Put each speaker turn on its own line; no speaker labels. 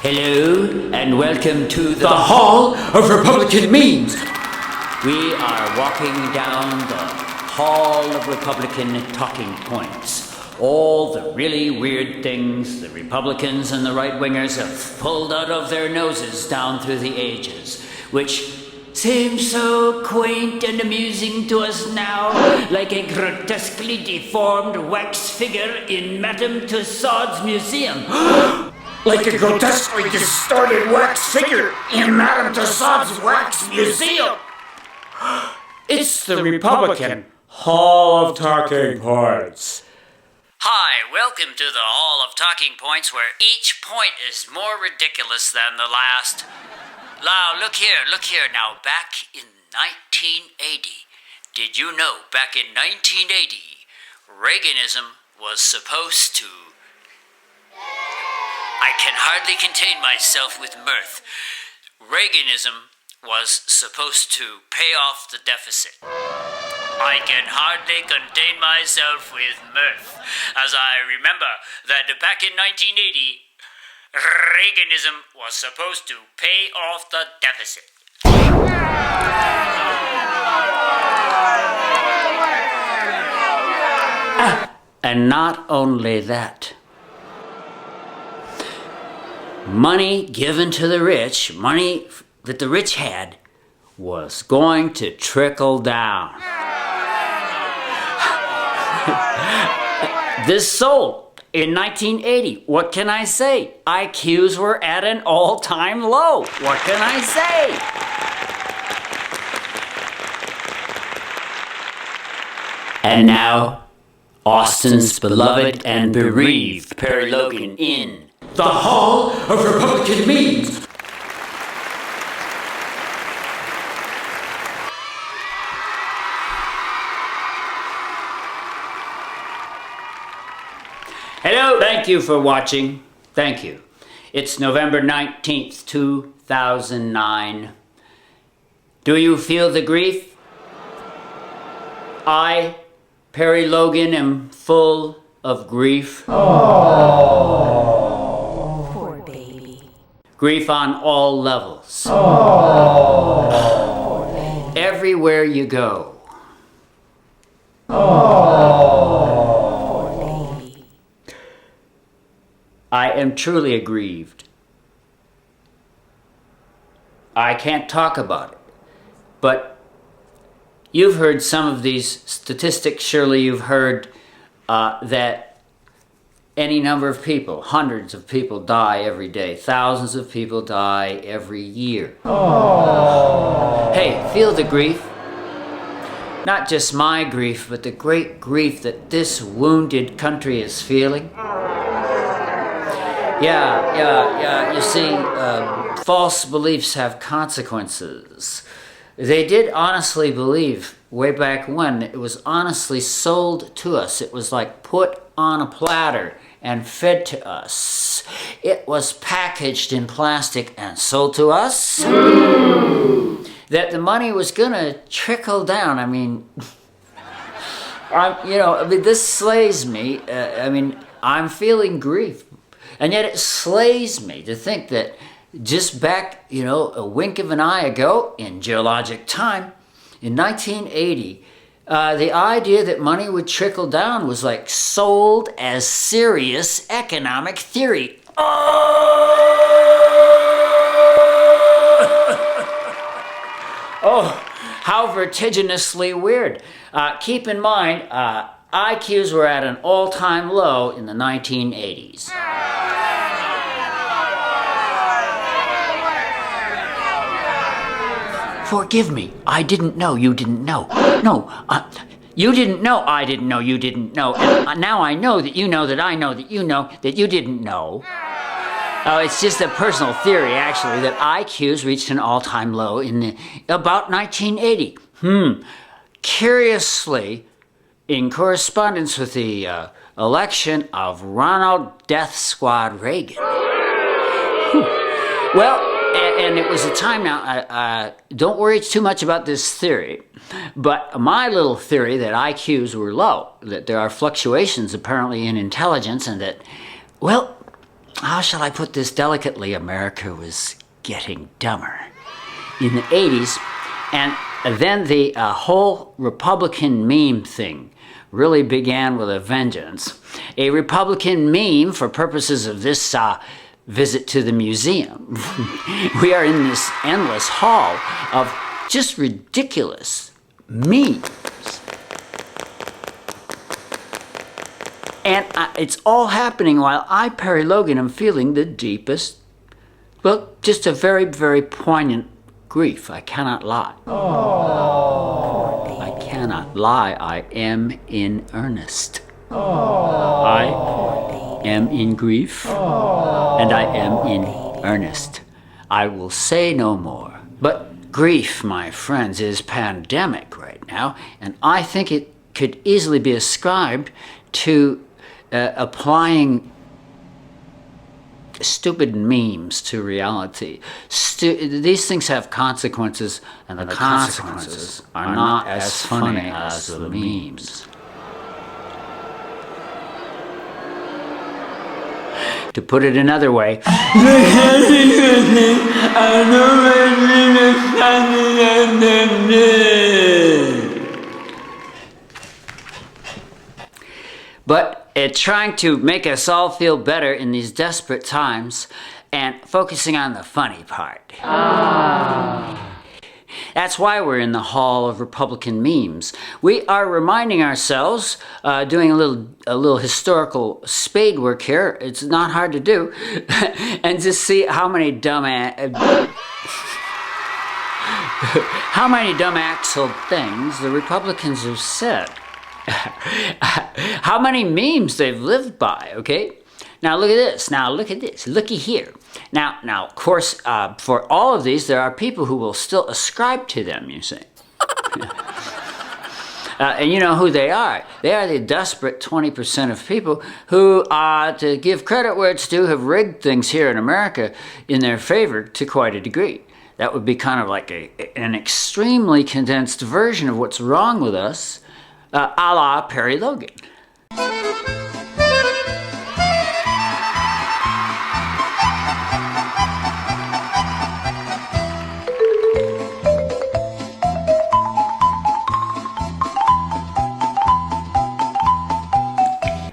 Hello, and welcome to
The Hall of Republican Memes.
We are walking down the Hall of Republican Talking Points. All the really weird things the Republicans and the right-wingers have pulled out of their noses down through the ages, which seems so quaint and amusing to us now, like a grotesquely deformed wax figure in Madame Tussauds museum.
Like a grotesquely distorted wax figure in Madame Tussauds wax museum. It's the Republican Hall of Talking Points.
Hi, welcome to the Hall of Talking Points, where each point is more ridiculous than the last. Now, look here. Now, back in 1980, did you know back in 1980, Reaganism was supposed to... I can hardly contain myself with mirth. Reaganism was supposed to pay off the deficit. I can hardly contain myself with mirth, as I remember that back in 1980, Reaganism was supposed to pay off the deficit. And not only that. Money given to the rich, money that the rich had, was going to trickle down. This sold in 1980. What can I say? IQs were at an all-time low. What can I say? And now, Austin's beloved and bereaved Perry Logan in
The Hall of Republican Memes.
Hello, thank you for watching. Thank you. It's November 19th, 2009. Do you feel the grief? I, Perry Logan, am full of grief.
Oh. Poor baby.
Grief on all levels.
Oh.
Everywhere you go. I am truly aggrieved. I can't talk about it, but you've heard some of these statistics. Surely you've heard that any number of people, hundreds of people, die every day. Thousands of people die every year.
Oh.
Hey, feel the grief. Not just my grief, but the great grief that this wounded country is feeling. Yeah. You see, false beliefs have consequences. They did honestly believe way back when. It was honestly sold to us. It was like put on a platter and fed to us. It was packaged in plastic and sold to us. That the money was gonna trickle down. This slays me. I'm feeling grief. And yet it slays me to think that just back, a wink of an eye ago in geologic time, in 1980, the idea that money would trickle down was like sold as serious economic theory. Oh, how vertiginously weird. Keep in mind, IQs were at an all-time low in the 1980s. Forgive me, I didn't know you didn't know. No, you didn't know I didn't know you didn't know. And now I know that you know that I know that you know that you didn't know. Oh, it's just a personal theory, actually, that IQs reached an all-time low in about 1980. Curiously, in correspondence with the election of Ronald Death Squad Reagan. Well, and it was a time now, don't worry too much about this theory, but my little theory that IQs were low, that there are fluctuations apparently in intelligence, and that, well, how shall I put this delicately, America was getting dumber in the 80s. And then the whole Republican meme thing really began with a vengeance. A Republican meme, for purposes of this visit to the museum, we are in this endless hall of just ridiculous memes. And it's all happening while I, Perry Logan, am feeling the deepest, well, just a very, very poignant grief. I cannot lie. I cannot lie. I am in earnest. I am in grief, and I am in earnest. I will say no more. But grief, my friends, is pandemic right now, and I think it could easily be ascribed to applying stupid memes to reality. These things have consequences, and the consequences are not as funny as the memes. To put it another way, but trying to make us all feel better in these desperate times and focusing on the funny part. That's why we're in the Hall of Republican Memes. We are reminding ourselves, doing a little historical spade work here. It's not hard to do, and just see how many dumb axle things the Republicans have said. How many memes they've lived by, okay? Now look at this. Now look at this. Looky here. Now, of course, for all of these, there are people who will still ascribe to them, you see. And you know who they are. They are the desperate 20% of people who, to give credit where it's due, have rigged things here in America in their favor to quite a degree. That would be kind of like an extremely condensed version of what's wrong with us, a la Perry Logan.